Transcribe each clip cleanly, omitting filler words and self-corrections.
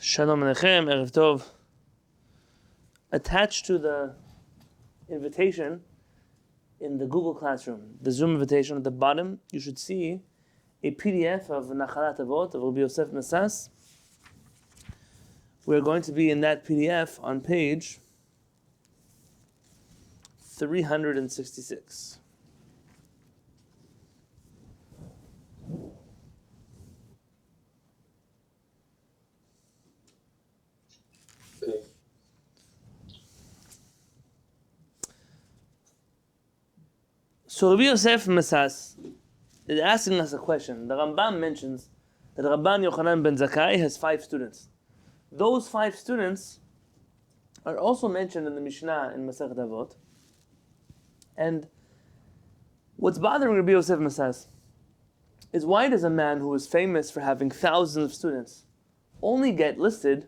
Shalom Aleichem, Erev Tov. Attached to the invitation in the Google Classroom, the Zoom invitation at the bottom, you should see a PDF of Nachalat Avot of Rabbi Yosef Masas. We're going to be in that PDF on page 366. So Rabbi Yosef Masas is asking us a question. The Rambam mentions that Rabban Yochanan Ben Zakkai has 5 students. Those 5 students are also mentioned in the Mishnah in Masechet Avot. And what's bothering Rabbi Yosef Masas is, why does a man who is famous for having thousands of students only get listed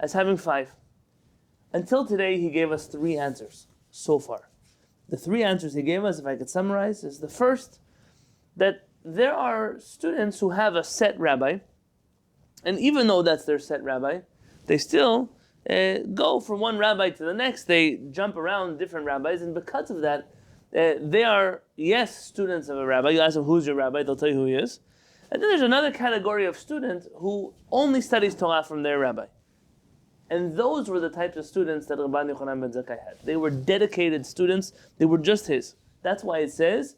as having 5? Until today, he gave us 3 answers so far. The 3 answers he gave us, if I could summarize, is the first, that there are students who have a set rabbi, and even though that's their set rabbi, they still go from one rabbi to the next. They jump around different rabbis, and because of that, they are, yes, students of a rabbi. You ask them, who's your rabbi? They'll tell you who he is. And then there's another category of student who only studies Torah from their rabbi. And those were the types of students that Rabban Yochanan Ben Zakkai had. They were dedicated students. They were just his. That's why it says,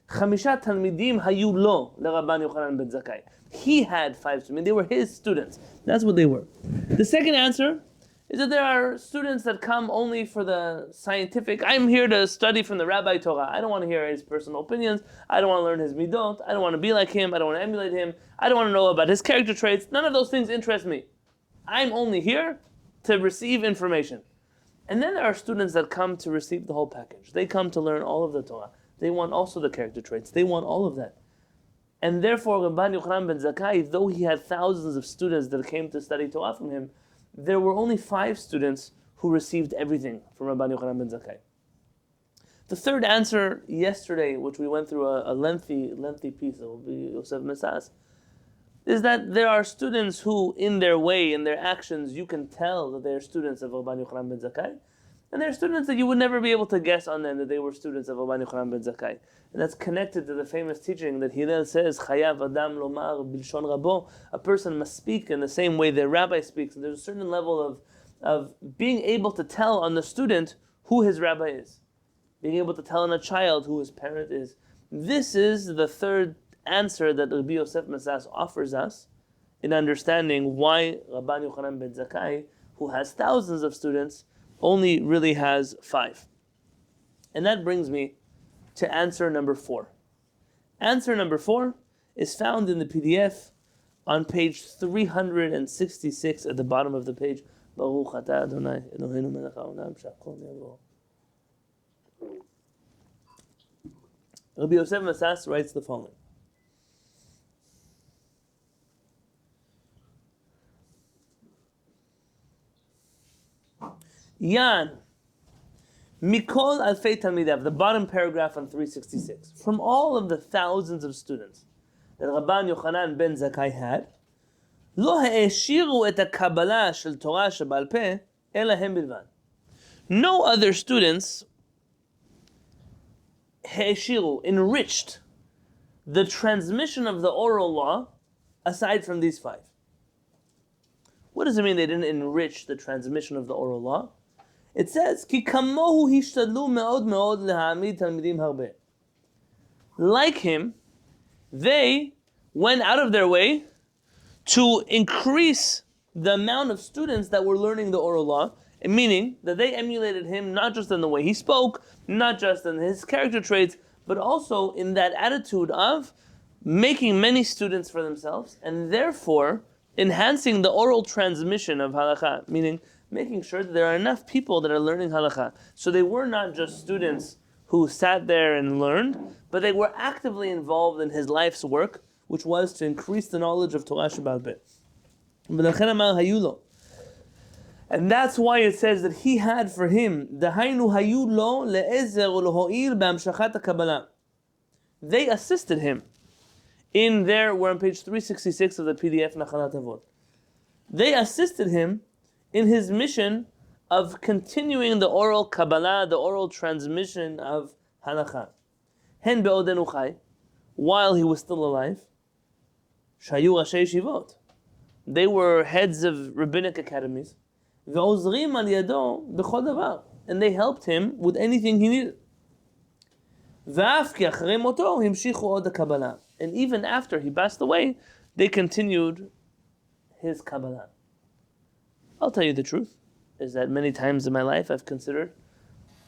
Chamisha Talmidim hayu lo leRabban Yochanan Ben Zakkai. He had 5 students. They were his students. That's what they were. The second answer is that there are students that come only for the scientific. I'm here to study from the Rabbi Torah. I don't want to hear his personal opinions. I don't want to learn his midot. I don't want to be like him. I don't want to emulate him. I don't want to know about his character traits. None of those things interest me. I'm only here to receive information. And then there are students that come to receive the whole package. They come to learn all of the Torah. They want also the character traits. They want all of that. And therefore, Rabban Yochanan Ben Zakkai, though he had thousands of students that came to study Torah from him, there were only 5 students who received everything from Rabban Yochanan Ben Zakkai. The third answer yesterday, which we went through a lengthy piece of Yosef Masas, is that there are students who, in their way, in their actions, you can tell that they're students of Rabban Yochanan Ben Zakkai. And there are students that you would never be able to guess on them that they were students of Rabban Yochanan Ben Zakkai. And that's connected to the famous teaching that Hillel says, Chayav Adam Lomar Bilshon Rabo. A person must speak in the same way their rabbi speaks. And there's a certain level of being able to tell on the student who his rabbi is. Being able to tell on a child who his parent is. This is the third answer that Rabbi Yosef Masas offers us in understanding why Rabban Yochanan Ben Zakkai, who has thousands of students, only really has 5. And that brings me to answer number 4. Answer number 4 is found in the PDF on page 366 at the bottom of the page. Baruch atah Adonai Eloheinu melech haolam she'akol niyeh. Rabbi Yosef Masas writes the following. Yan, Mikol Alfei Talmidav, the bottom paragraph on 366. From all of the thousands of students that Rabban Yochanan Ben Zakkai had, Lo ha'eshiru et ha'kabbalah shel Torah sheba'al peh, ela hem bilvad. No other students ha'eshiru, enriched the transmission of the oral law aside from these 5. What does it mean they didn't enrich the transmission of the oral law? It says, Ki kamohu hishtadlu me'od me'od lehamid talmidim harbe. Like him, they went out of their way to increase the amount of students that were learning the oral law, meaning that they emulated him not just in the way he spoke, not just in his character traits, but also in that attitude of making many students for themselves, and therefore enhancing the oral transmission of halakha, meaning making sure that there are enough people that are learning halakha. So they were not just students who sat there and learned, but they were actively involved in his life's work, which was to increase the knowledge of Torah sheba'al peh. And that's why it says that he had for him, Dahainu hayu lo le'ezer u'leho'il be'amshachat ha'kabbalah. They assisted him in there. We're on page 366 of the PDF Nachalat Avot. they assisted him in his mission of continuing the oral Kabbalah, the oral transmission of halakha. Hen be'odenu chai, while he was still alive, shayu rashei shivot. They were heads of rabbinic academies. Ve'ozrim al yado b'chol davar, and they helped him with anything he needed. Ve'af ki achrei moto himshichu od Kabbalah, and even after he passed away, they continued his Kabbalah. I'll tell you the truth, is that many times in my life I've considered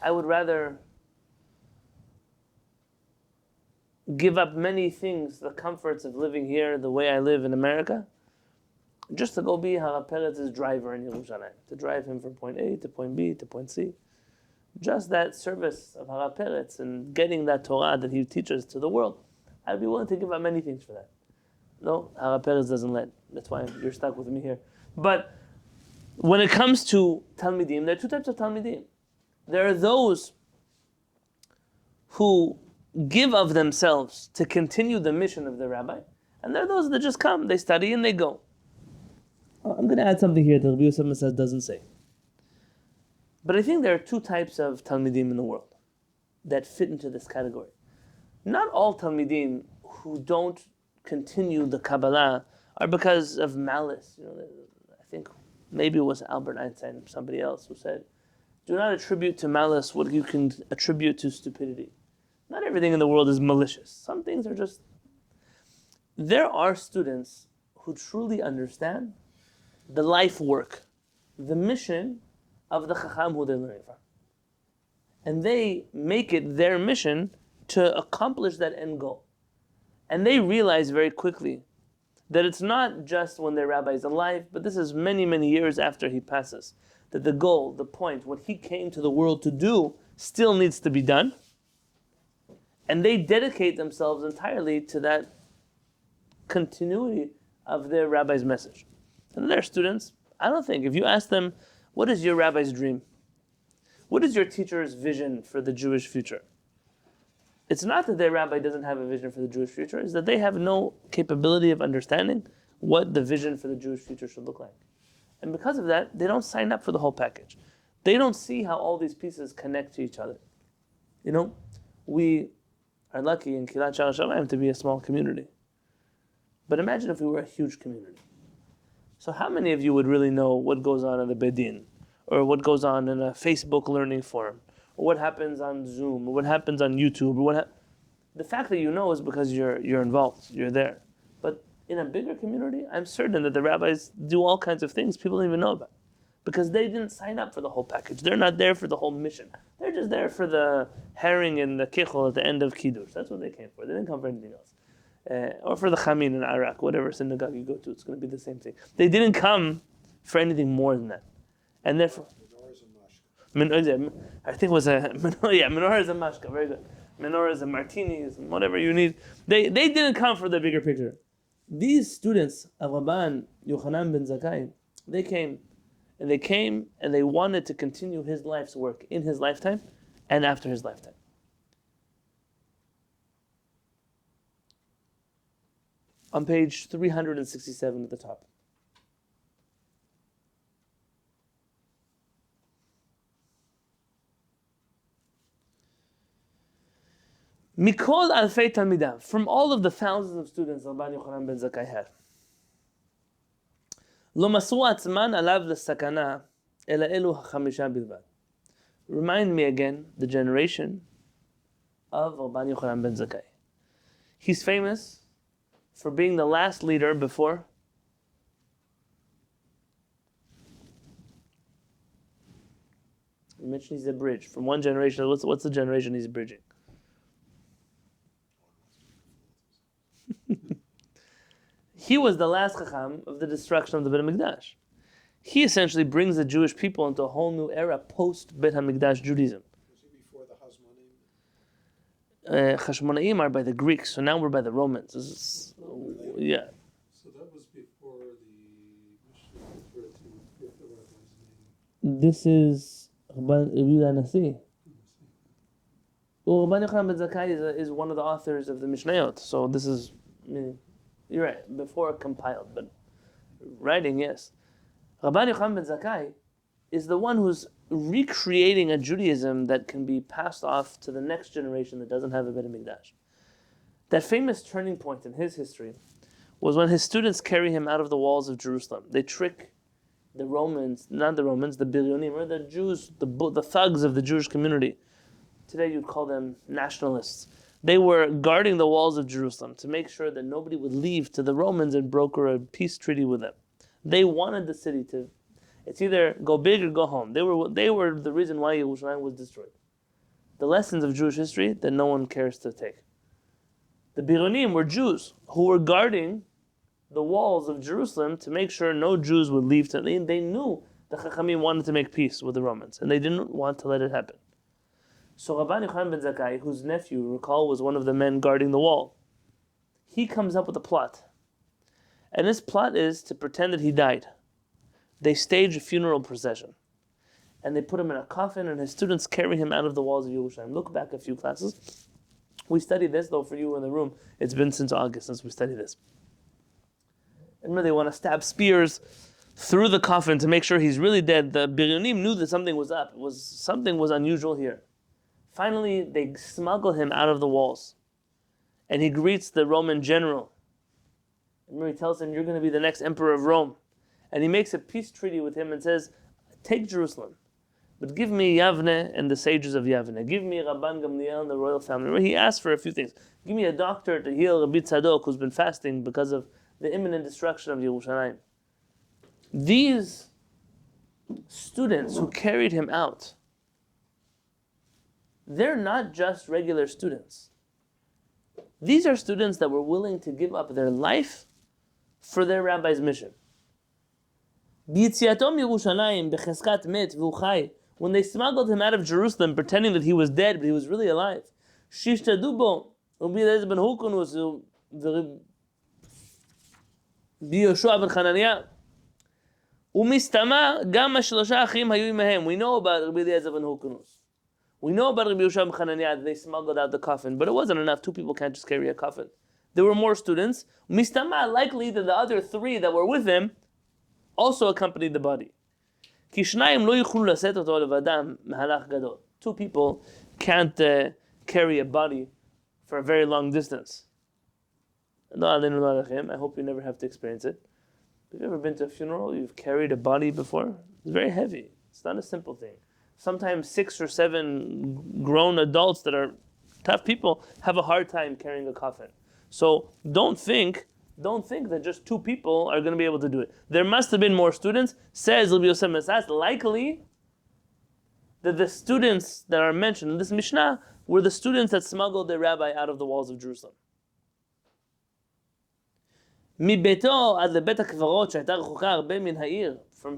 I would rather give up many things, the comforts of living here, the way I live in America, just to go be Harav Peretz's driver in Yerushalayim, to drive him from point A to point B to point C. Just that service of Harav Peretz and getting that Torah that he teaches to the world, I'd be willing to give up many things for that. No, Harav Peretz doesn't let. That's why you're stuck with me here. But when it comes to Talmidim, there are two types of Talmidim. There are those who give of themselves to continue the mission of the rabbi, and there are those that just come, they study, and they go. I'm going to add something here that Rabbi Yosef doesn't say. But I think there are two types of Talmidim in the world that fit into this category. Not all Talmidim who don't continue the Kabbalah are because of malice. I think maybe it was Albert Einstein or somebody else who said, do not attribute to malice what you can attribute to stupidity. Not everything in the world is malicious. Some things are just... There are students who truly understand the life work, the mission of the Chacham who they learn from. And they make it their mission to accomplish that end goal. And they realize very quickly that it's not just when their rabbi is alive, but this is many, many years after he passes, that the goal, the point, what he came to the world to do still needs to be done. And they dedicate themselves entirely to that continuity of their rabbi's message. And their students, I don't think, if you ask them, what is your rabbi's dream? What is your teacher's vision for the Jewish future? It's not that their rabbi doesn't have a vision for the Jewish future, it's that they have no capability of understanding what the vision for the Jewish future should look like. And because of that, they don't sign up for the whole package. They don't see how all these pieces connect to each other. We are lucky in Kehillat Shaar HaShamayim to be a small community. But imagine if we were a huge community. So how many of you would really know what goes on in the Bedin, or what goes on in a Facebook learning forum, or what happens on Zoom, or what happens on YouTube, or the fact that you know is because you're involved, you're there. But in a bigger community, I'm certain that the rabbis do all kinds of things people don't even know about, because they didn't sign up for the whole package. They're not there for the whole mission. They're just there for the herring and the kichel at the end of Kiddush. That's what they came for. They didn't come for anything else. Or for the chamin in Iraq, whatever synagogue you go to, it's going to be the same thing. They didn't come for anything more than that. And therefore, I think it was menorahs and mashka, very good. Menorahs and martinis and whatever you need. They didn't come for the bigger picture. These students of Rabban Yochanan Ben Zakkai, they came and they wanted to continue his life's work in his lifetime and after his lifetime. On page 367 at the top. Mikol alfei talmidav, from all of the thousands of students Rabban Yochanan Ben Zakkai had. Lo masu atzman alav lesakana ela elu hachamisha bilvad. Remind me again the generation of Rabban Yochanan Ben Zakkai. He's famous for being the last leader before you mentioned he's a bridge from one generation. What's the generation he's bridging? He was the last Chacham of the destruction of the Beit HaMikdash. He essentially brings the Jewish people into a whole new era post Beit HaMikdash Judaism. Was he before the Hashmonaim are by the Greeks, so now we're by the Romans. Yeah. So that was before the Mishneh Torah to get the rabbi's name. This is Rabban Nasi. Well, Rabban Yochanan Ben Zakkai is one of the authors of the Mishnayot, so this is, you're right, before compiled, but writing, yes. Rabban Yochanan Ben Zakkai is the one who's recreating a Judaism that can be passed off to the next generation that doesn't have a Beit HaMikdash. That famous turning point in his history was when his students carry him out of the walls of Jerusalem. They trick the Romans, not the Romans, the Biryonim, or the Jews, the thugs of the Jewish community. Today you'd call them nationalists. They were guarding the walls of Jerusalem to make sure that nobody would leave to the Romans and broker a peace treaty with them. They wanted the city to, it's either go big or go home. They were the reason why Yerushalayim was destroyed. The lessons of Jewish history that no one cares to take. The Biryonim were Jews who were guarding the walls of Jerusalem to make sure no Jews would leave. They knew the Chachamim wanted to make peace with the Romans, and they didn't want to let it happen. So Rabban Yochanan Ben Zakkai, whose nephew, recall, was one of the men guarding the wall, he comes up with a plot. And this plot is to pretend that he died. They stage a funeral procession. And they put him in a coffin, and his students carry him out of the walls of Yerushalayim. Look back a few classes. We studied this, though, for you in the room. It's been since August since we studied this. And remember, they want to stab spears through the coffin to make sure he's really dead. The Biryonim knew that something was up. Something was unusual here. Finally, they smuggle him out of the walls. And he greets the Roman general. Remember, he tells him, you're going to be the next emperor of Rome. And he makes a peace treaty with him and says, take Jerusalem, but give me Yavne and the sages of Yavne. Give me Rabban Gamliel and the royal family. Remember, he asked for a few things. Give me a doctor to heal Rabbi Tzadok, who's been fasting because of the imminent destruction of Yerushalayim. These students who carried him out, they're not just regular students. These are students that were willing to give up their life for their rabbi's mission. When they smuggled him out of Jerusalem, pretending that he was dead, but he was really alive, we know about Rabbi Eliezer ben Hukunus. We know about Rabbi Yoshua ben Chananiah that they smuggled out the coffin, but it wasn't enough. Two people can't just carry a coffin. There were more students. Mistama, likely that the other three that were with him also accompanied the body. Two people can't carry a body for a very long distance. I hope you never have to experience it. Have you ever been to a funeral? You've carried a body before? It's very heavy. It's not a simple thing. Sometimes 6 or 7 grown adults that are tough people have a hard time carrying a coffin. So don't think that just 2 people are going to be able to do it. There must have been more students. Says Rabbi Yosef Mesas, likely that the students that are mentioned in this Mishnah were the students that smuggled the rabbi out of the walls of Jerusalem. From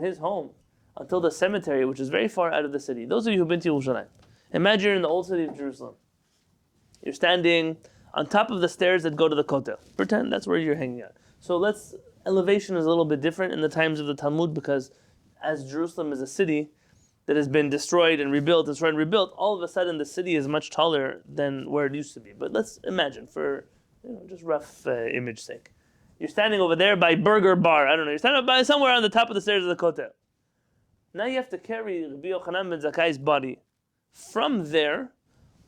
his home until the cemetery, which is very far out of the city. Those of you who've been to Yerushalayim, imagine you're in the old city of Jerusalem. You're standing on top of the stairs that go to the Kollel. Pretend that's where you're hanging out. So elevation is a little bit different in the times of the Talmud, because as Jerusalem is a city that has been destroyed and rebuilt, all of a sudden the city is much taller than where it used to be. But let's imagine, for just rough image sake. You're standing over there by Burger Bar. I don't know. You're standing by somewhere on the top of the stairs of the Kollel. Now you have to carry Rabbi Yochanan Ben Zakkai's body from there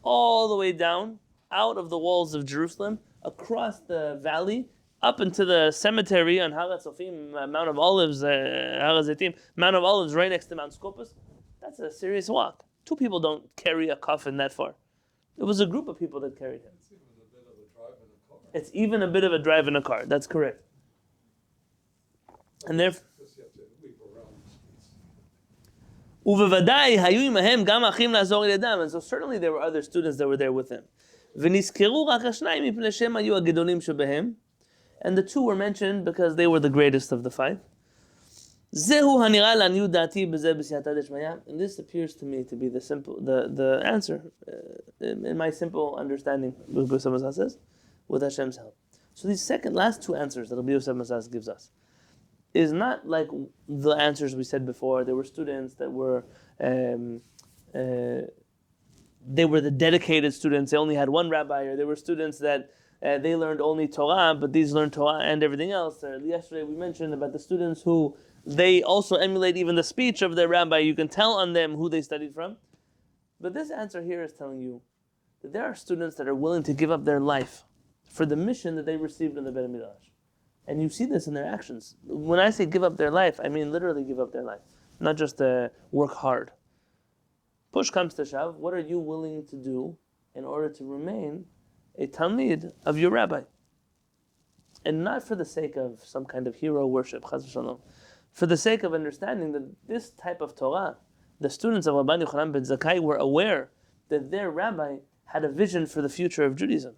all the way down, out of the walls of Jerusalem, across the valley, up into the cemetery on Har HaTzofim, Mount of Olives, Har HaZeitim, Mount of Olives, right next to Mount Scopus. That's a serious walk. 2 people don't carry a coffin that far. It was a group of people that carried him. It's even a bit of a drive in a car. That's correct. And therefore, and so certainly there were other students that were there with him. And the 2 were mentioned because they were the greatest of the 5. And this appears to me to be the answer in my simple understanding, says, with Hashem's help. So these last 2 answers that Rabbi Yosef Masas gives us is not like the answers we said before. There were students that were they were the dedicated students. They only had one rabbi, or there were students that they learned only Torah, but these learned Torah and everything else. Yesterday we mentioned about the students who They also emulate even the speech of their rabbi. You can tell on them who they studied from. But this answer here is telling you that there are students that are willing to give up their life for the mission that they received in the Beit HaMidrash. And you see this in their actions. When I say give up their life, I mean literally give up their life, not just work hard. Push comes to shove, what are you willing to do in order to remain a talmid of your rabbi? And not for the sake of some kind of hero worship, chas v'shalom, for the sake of understanding that this type of Torah, the students of Rabban Yochanan Ben Zakkai were aware that their rabbi had a vision for the future of Judaism.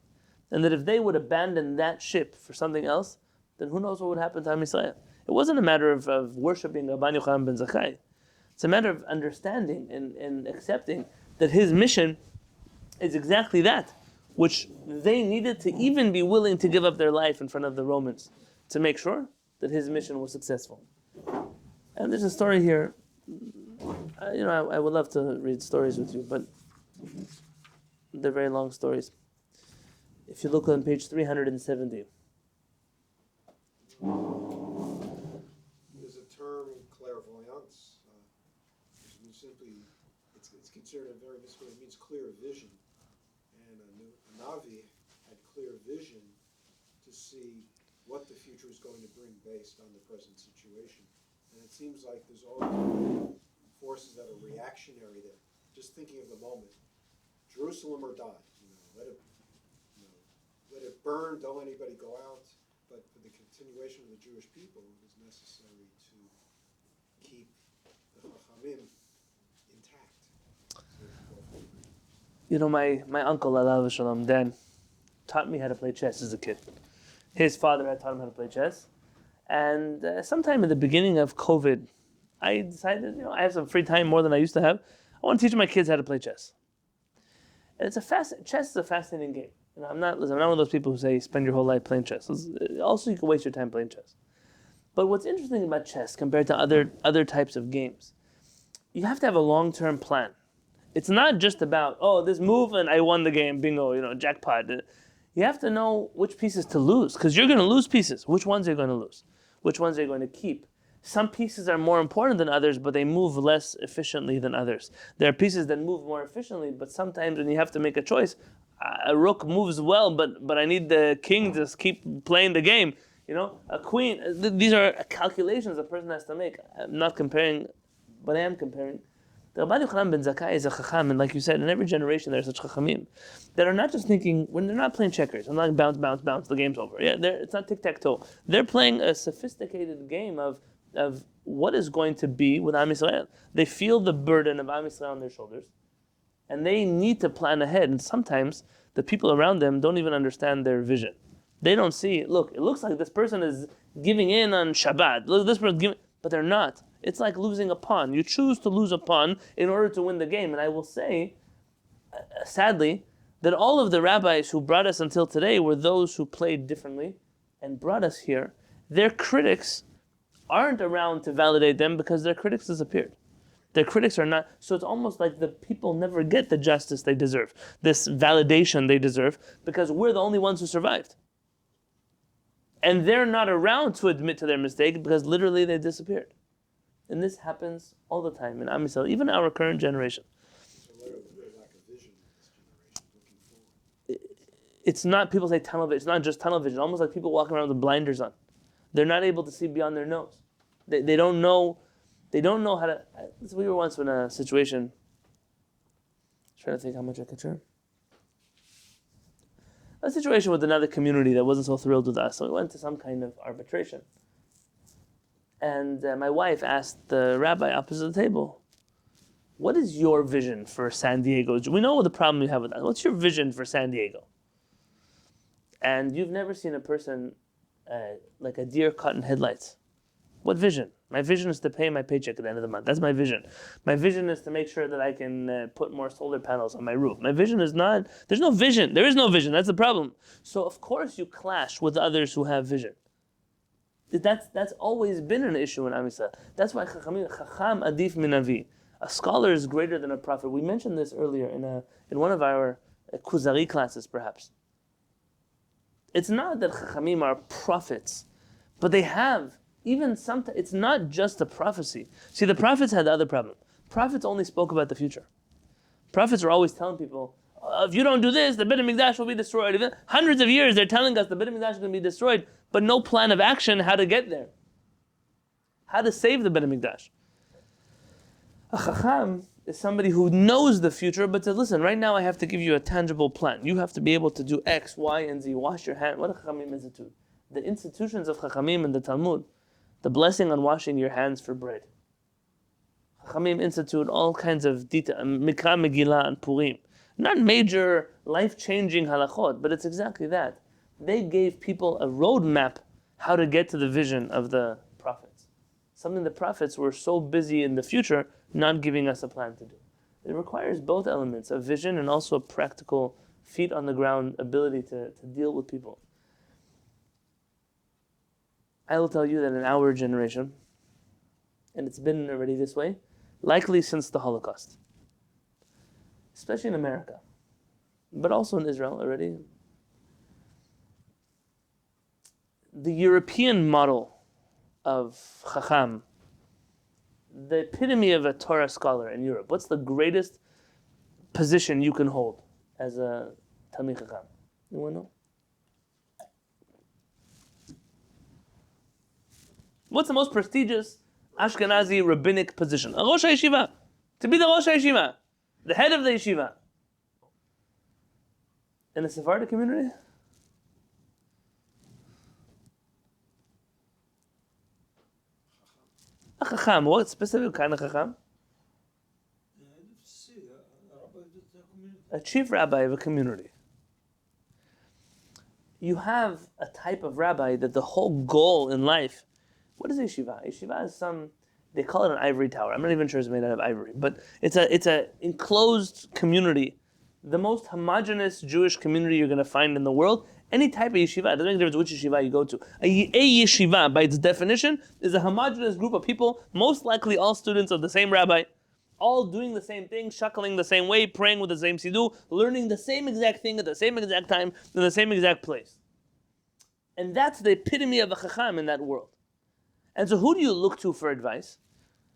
And that if they would abandon that ship for something else, then who knows what would happen to Am Yisrael. It wasn't a matter of worshipping Rabban Yochanan Ben Zakkai. It's a matter of understanding and accepting that his mission is exactly that, which they needed to even be willing to give up their life in front of the Romans to make sure that his mission was successful. And there's a story here. I would love to read stories with you, but they're very long stories. If you look on page 370. There's a term, clairvoyance. It's considered a very useful. It means clear vision, and a Navi had clear vision to see what the future is going to bring based on the present situation. And it seems like there's always forces that are reactionary there. Just thinking of the moment, Jerusalem or die. Let it burn. Don't let anybody go out. But for the continuation of the Jewish people, it was necessary to keep the Chachamim intact. My uncle, alav shalom, Dan, taught me how to play chess as a kid. His father had taught him how to play chess. And sometime in the beginning of COVID, I decided, I have some free time more than I used to have. I want to teach my kids how to play chess. And chess is a fascinating game. I'm not one of those people who say spend your whole life playing chess. Also, you can waste your time playing chess. But what's interesting about chess compared to other types of games, you have to have a long-term plan. It's not just about, this move and I won the game, bingo, jackpot. You have to know which pieces to lose, because you're going to lose pieces. Which ones are you going to lose? Which ones are you going to keep? Some pieces are more important than others, but they move less efficiently than others. There are pieces that move more efficiently, but sometimes when you have to make a choice, a rook moves well, but I need the king to keep playing the game. A queen. These are calculations a person has to make. I'm not comparing, but I am comparing. The Rabban Yochanan Ben Zakkai is a Chacham, and like you said, in every generation there are such Chachamim that are not just thinking, when they're not playing checkers, I'm not bounce, the game's over. It's not tic-tac-toe. They're playing a sophisticated game of what is going to be with Am Yisrael. They feel the burden of Am Yisrael on their shoulders, and they need to plan ahead. And sometimes the people around them don't even understand their vision. They don't see, it looks like this person is giving in on Shabbat. Look, this person's giving, but they're not. It's like losing a pawn. You choose to lose a pawn in order to win the game. And I will say, sadly, that all of the rabbis who brought us until today were those who played differently and brought us here. Their critics aren't around to validate them because their critics disappeared. Their critics are not, so it's almost like the people never get the justice they deserve, this validation they deserve, because we're the only ones who survived. And they're not around to admit to their mistake because literally they disappeared. And this happens all the time in Am Yisrael, even our current generation. So lack of vision in this generation, looking forward. It's not, people say tunnel vision, it's not just tunnel vision, almost like people walking around with blinders on. They're not able to see beyond their nose. They don't know how to. We were once in a situation. Trying to think how much I could share. A situation with another community that wasn't so thrilled with us, so we went to some kind of arbitration. And my wife asked the rabbi opposite the table, "What is your vision for San Diego? We know the problem you have with that. What's your vision for San Diego?" And you've never seen a person like a deer caught in headlights. What vision? My vision is to pay my paycheck at the end of the month. That's my vision. My vision is to make sure that I can put more solar panels on my roof. My vision is not, there's no vision. There is no vision. That's the problem. So of course you clash with others who have vision. That's always been an issue in Am Yisrael. That's why Chachamim, Chacham adif min Navi. A scholar is greater than a prophet. We mentioned this earlier in one of our Kuzari classes, perhaps. It's not that Chachamim are prophets, but they have even sometimes, it's not just a prophecy. See, the prophets had the other problem. Prophets only spoke about the future. Prophets were always telling people, if you don't do this, the Beit HaMikdash will be destroyed. Hundreds of years they're telling us the Beit HaMikdash is going to be destroyed, but no plan of action how to get there. How to save the Beit HaMikdash. A Chacham is somebody who knows the future, but says, listen, right now I have to give you a tangible plan. You have to be able to do X, Y, and Z. Wash your hand. What a Chachamim institute. The institutions of Chachamim and the Talmud, the blessing on washing your hands for bread. Chachamim institute all kinds of detail, Mikra, Megillah, and Purim. Not major, life-changing halachot, but it's exactly that. They gave people a roadmap how to get to the vision of the prophets. Something the prophets were so busy in the future, not giving us a plan to do. It requires both elements, a vision and also a practical, feet on the ground ability to deal with people. I will tell you that in our generation, and it's been already this way, likely since the Holocaust, especially in America, but also in Israel already. The European model of Chacham, the epitome of a Torah scholar in Europe, what's the greatest position you can hold as a Talmid Chacham? Anyone know? What's the most prestigious Ashkenazi rabbinic position? A Rosh HaYeshiva. To be the Rosh HaYeshiva. The head of the yeshiva. In the Sephardic community? A Chacham. What specific kind of Chacham? A chief rabbi of a community. You have a type of rabbi that the whole goal in life. What is yeshiva? Yeshiva is they call it an ivory tower. I'm not even sure it's made out of ivory, but it's a enclosed community, the most homogeneous Jewish community you're going to find in the world. Any type of yeshiva, it doesn't make a difference which yeshiva you go to. A yeshiva, by its definition, is a homogeneous group of people, most likely all students of the same rabbi, all doing the same thing, shuckling the same way, praying with the same siddur, learning the same exact thing at the same exact time, in the same exact place. And that's the epitome of a chacham in that world. And so who do you look to for advice?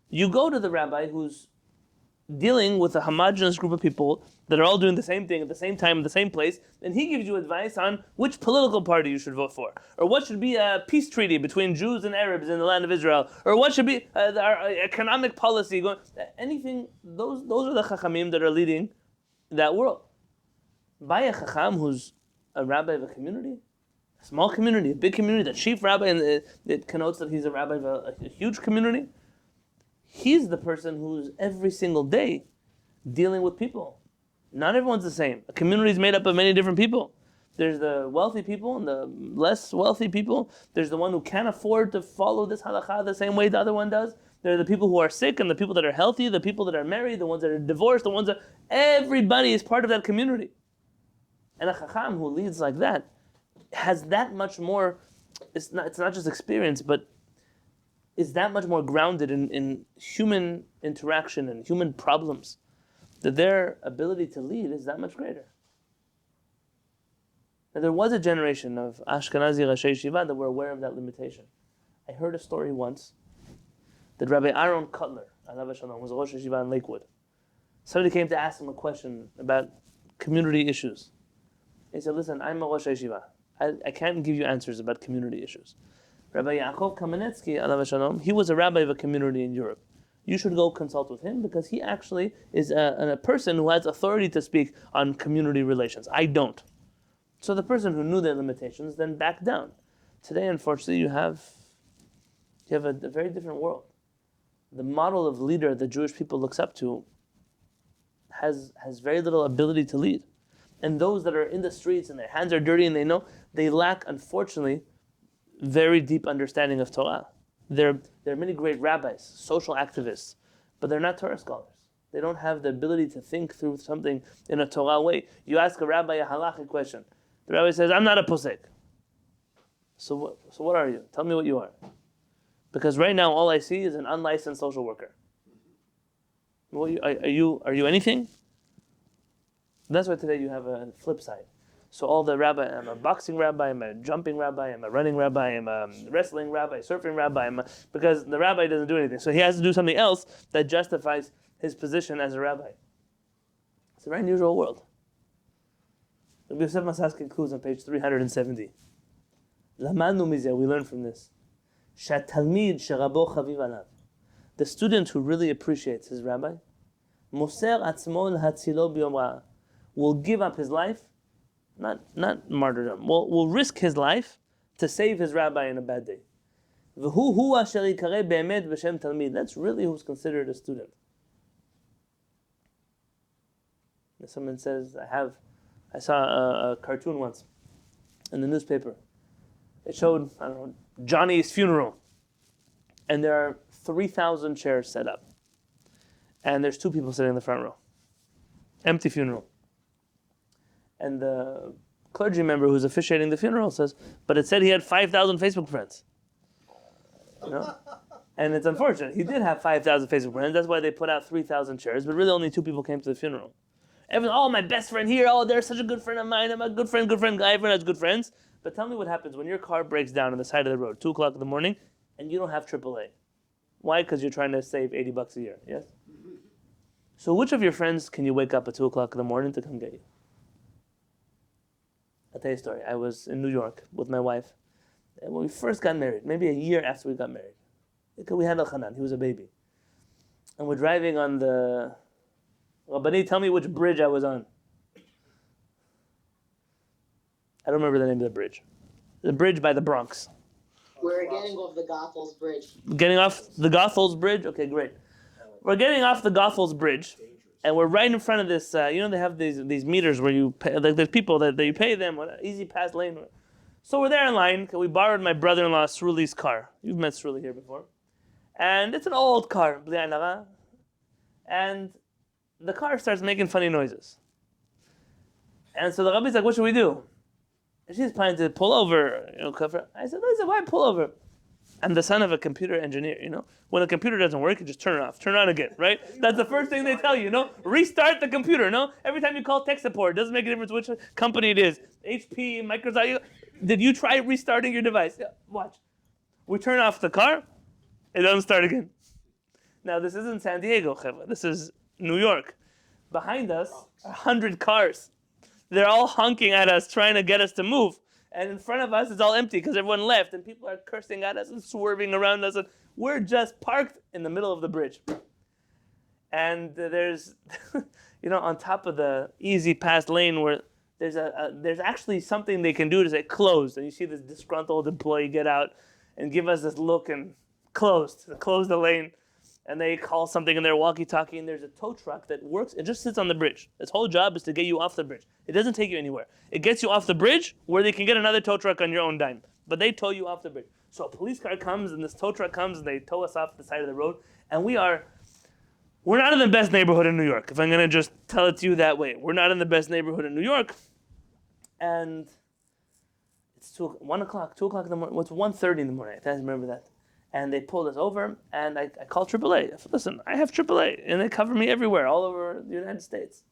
You go to the rabbi who's dealing with a homogeneous group of people that are all doing the same thing at the same time in the same place, and he gives you advice on which political party you should vote for, or what should be a peace treaty between Jews and Arabs in the land of Israel, or what should be our economic policy going. Anything. Those are the chachamim that are leading that world. By a chacham who's a rabbi of a community, a small community, a big community, the chief rabbi, and it connotes that he's a rabbi of a huge community. He's the person who's every single day dealing with people. Not everyone's the same. A community is made up of many different people. There's the wealthy people and the less wealthy people. There's the one who can't afford to follow this halakha the same way the other one does. There are the people who are sick and the people that are healthy, the people that are married, the ones that are divorced, the ones that... Everybody is part of that community. And a chacham who leads like that has that much more... It's not just experience, but is that much more grounded in human interaction and human problems, that their ability to lead is that much greater. Now, there was a generation of Ashkenazi Rashi Yeshiva that were aware of that limitation. I heard a story once that Rabbi Aaron Kotler, alav shalom, was a Rosh Yeshiva in Lakewood. Somebody came to ask him a question about community issues. He said, listen, I'm a Rosh Yeshiva. I can't give you answers about community issues. Rabbi Yaakov Kamenetsky, alav shalom, he was a rabbi of a community in Europe. You should go consult with him because he actually is a person who has authority to speak on community relations. I don't. So the person who knew their limitations then backed down. Today, unfortunately, you have a very different world. The model of leader the Jewish people looks up to has very little ability to lead. And those that are in the streets and their hands are dirty and they lack, unfortunately, very deep understanding of Torah. There are many great rabbis, social activists, but they're not Torah scholars. They don't have the ability to think through something in a Torah way. You ask a rabbi a halachic question. The rabbi says, I'm not a posek. So what are you? Tell me what you are. Because right now all I see is an unlicensed social worker. Are you anything? That's why today you have a flip side. So all the rabbi, I'm a boxing rabbi, I'm a jumping rabbi, I'm a running rabbi, I'm a wrestling rabbi, surfing rabbi, because the rabbi doesn't do anything. So he has to do something else that justifies his position as a rabbi. It's a very unusual world. Rabbi Yosef Masas concludes on page 370. We learn from this. The student who really appreciates his rabbi will give up his life, not martyrdom, will risk his life to save his rabbi in a bad day. That's really who's considered a student. Someone says, I saw a cartoon once in the newspaper. It showed, I don't know, Johnny's funeral. And there are 3,000 chairs set up. And there's 2 people sitting in the front row. Empty funeral. And the clergy member who's officiating the funeral says, but it said he had 5,000 Facebook friends. You know? And it's unfortunate. He did have 5,000 Facebook friends. That's why they put out 3,000 chairs. But really only 2 people came to the funeral. Everyone, oh, my best friend here. Oh, they're such a good friend of mine. I'm a good friend guy. Everyone has good friends. But tell me what happens when your car breaks down on the side of the road, 2 o'clock in the morning, and you don't have AAA. Why? Because you're trying to save $80 a year, yes? So which of your friends can you wake up at 2 o'clock in the morning to come get you? I'll tell you a story. I was in New York with my wife. And when we first got married, maybe a year after we got married, we had Al-Hanan, he was a baby. And we're driving on the... Rabbani, tell me which bridge I was on. I don't remember the name of the bridge. The bridge by the Bronx. We're getting off the Goethals Bridge. Getting off the Goethals Bridge? Okay, great. We're getting off the Goethals Bridge, and we're right in front of this, they have these meters where you pay, like there's people that you pay them, easy pass lane. So we're there in line. We borrowed my brother-in-law Sruli's car. You've met Sruli here before. And it's an old car. And the car starts making funny noises. And so the rabbi's like, what should we do? And she's planning to pull over. I said, Lisa, why pull over? I'm the son of a computer engineer, When a computer doesn't work, you just turn it off. Turn it on again, right? That's the first thing they tell you, Restart the computer, Every time you call tech support, it doesn't make a difference which company it is. HP, Microsoft. Did you try restarting your device? Yeah, watch. We turn off the car, it doesn't start again. Now, this isn't San Diego, Cheva. This is New York. Behind us, 100 cars. They're all honking at us, trying to get us to move. And in front of us, it's all empty because everyone left. And people are cursing at us and swerving around us. And we're just parked in the middle of the bridge. And there's, on top of the easy pass lane where there's actually something they can do to say closed. And you see this disgruntled employee get out and give us this look and close the lane. And they call something in their walkie-talkie, and there's a tow truck that works. It just sits on the bridge. Its whole job is to get you off the bridge. It doesn't take you anywhere. It gets you off the bridge where they can get another tow truck on your own dime. But they tow you off the bridge. So a police car comes, and this tow truck comes, and they tow us off the side of the road. And we're not in the best neighborhood in New York, if I'm going to just tell it to you that way. We're not in the best neighborhood in New York. And it's 1 o'clock, 2 o'clock in the morning. It's 1:30 in the morning. I remember that. And they pulled us over, and I called AAA. I said, listen, I have AAA, and they cover me everywhere, all over the United States.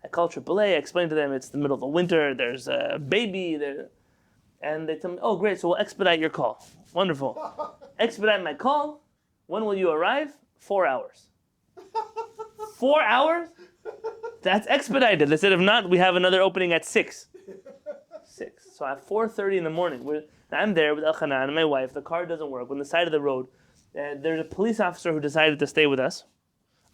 I called AAA, I explained to them it's the middle of the winter, there's a baby there. And they tell me, oh, great, so we'll expedite your call. Wonderful. Expedite my call. When will you arrive? 4 hours. 4 hours? That's expedited. They said, if not, we have another opening at 6. 6. So at 4:30 in the morning, I'm there with Al-Hanan and my wife. The car doesn't work. We're on the side of the road. There's a police officer who decided to stay with us.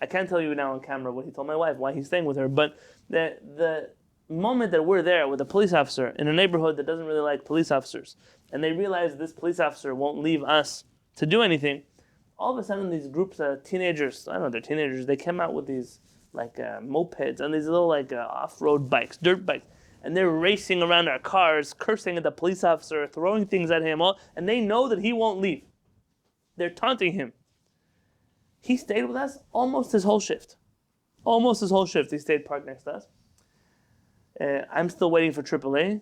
I can't tell you now on camera what he told my wife, why he's staying with her. But the moment that we're there with a police officer in a neighborhood that doesn't really like police officers, and they realize this police officer won't leave us to do anything, all of a sudden these groups of teenagers, I don't know, they're teenagers, they came out with these mopeds and these little off-road bikes, dirt bikes. And they're racing around our cars, cursing at the police officer, throwing things at him, and they know that he won't leave. They're taunting him. He stayed with us almost his whole shift. Almost his whole shift, he stayed parked next to us. I'm still waiting for AAA.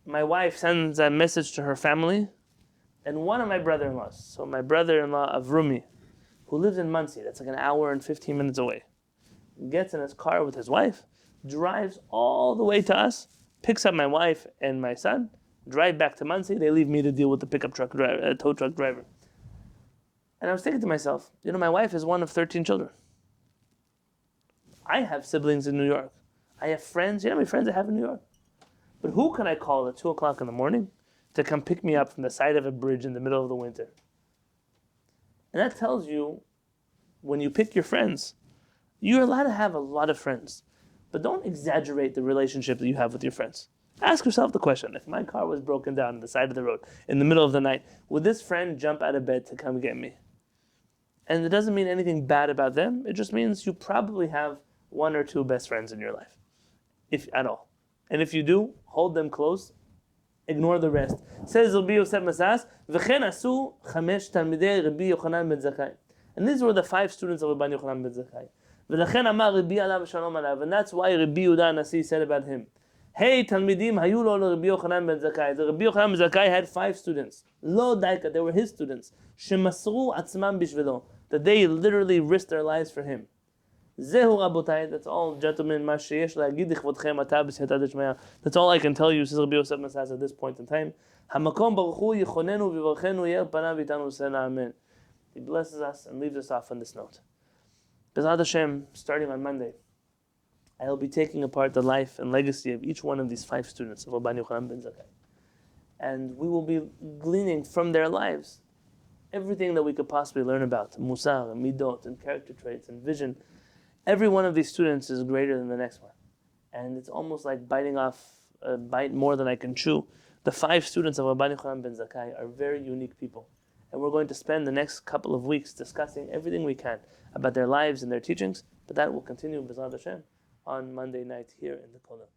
My wife sends a message to her family, and one of my brother-in-laws, so my brother-in-law Avrumi, who lives in Muncie, that's like an hour and 15 minutes away, gets in his car with his wife, drives all the way to us, picks up my wife and my son, drive back to Muncie. They leave me to deal with the pickup truck driver, tow truck driver. And I was thinking to myself, my wife is one of 13 children. I have siblings in New York. I have friends. You know how many friends I have in New York? But who can I call at 2 o'clock in the morning to come pick me up from the side of a bridge in the middle of the winter? And that tells you, when you pick your friends, you're allowed to have a lot of friends. But don't exaggerate the relationship that you have with your friends. Ask yourself the question, if my car was broken down on the side of the road in the middle of the night, would this friend jump out of bed to come get me? And it doesn't mean anything bad about them. It just means you probably have 1 or 2 best friends in your life, if at all. And if you do, hold them close. Ignore the rest. Says Rabbi Yosef Masas, V'chen asu 5 talmidei Rabbi Yochanan Ben Zakkai. And these were the 5 students of Rabban Yochanan Ben Zakkai. V'lechen amar Rabbi alav shalom alav. And that's why Rabbi Yehuda Nasi said about him, Hey talmidim hayu lo Rabbi Yochanan Ben Zakkai. The Rabbi Yochanan Ben Zakkai had 5 students. Lo daika, they were his students. Shemasru atzmam bishvilo. That they literally risked their lives for him. Zehu rabotai, that's all, gentlemen. That's all I can tell you, says Rabbi Yosef Masas at this point in time. Hamakom Barcuh yichonenu v'yivarchenu yer panav itanu sena amen. He blesses us and leaves us off on this note. B'ezrat Hashem, starting on Monday, I will be taking apart the life and legacy of each one of these 5 students of Rabban Yochanan Ben Zakkai. And we will be gleaning from their lives everything that we could possibly learn about, musar and midot and character traits and vision. Every one of these students is greater than the next one. And it's almost like biting off a bite more than I can chew. The 5 students of Rabban Yochanan Ben Zakkai are very unique people. And we're going to spend the next couple of weeks discussing everything we can about their lives and their teachings. But that will continue, b'ezrat Hashem, on Monday night here in the Kollel.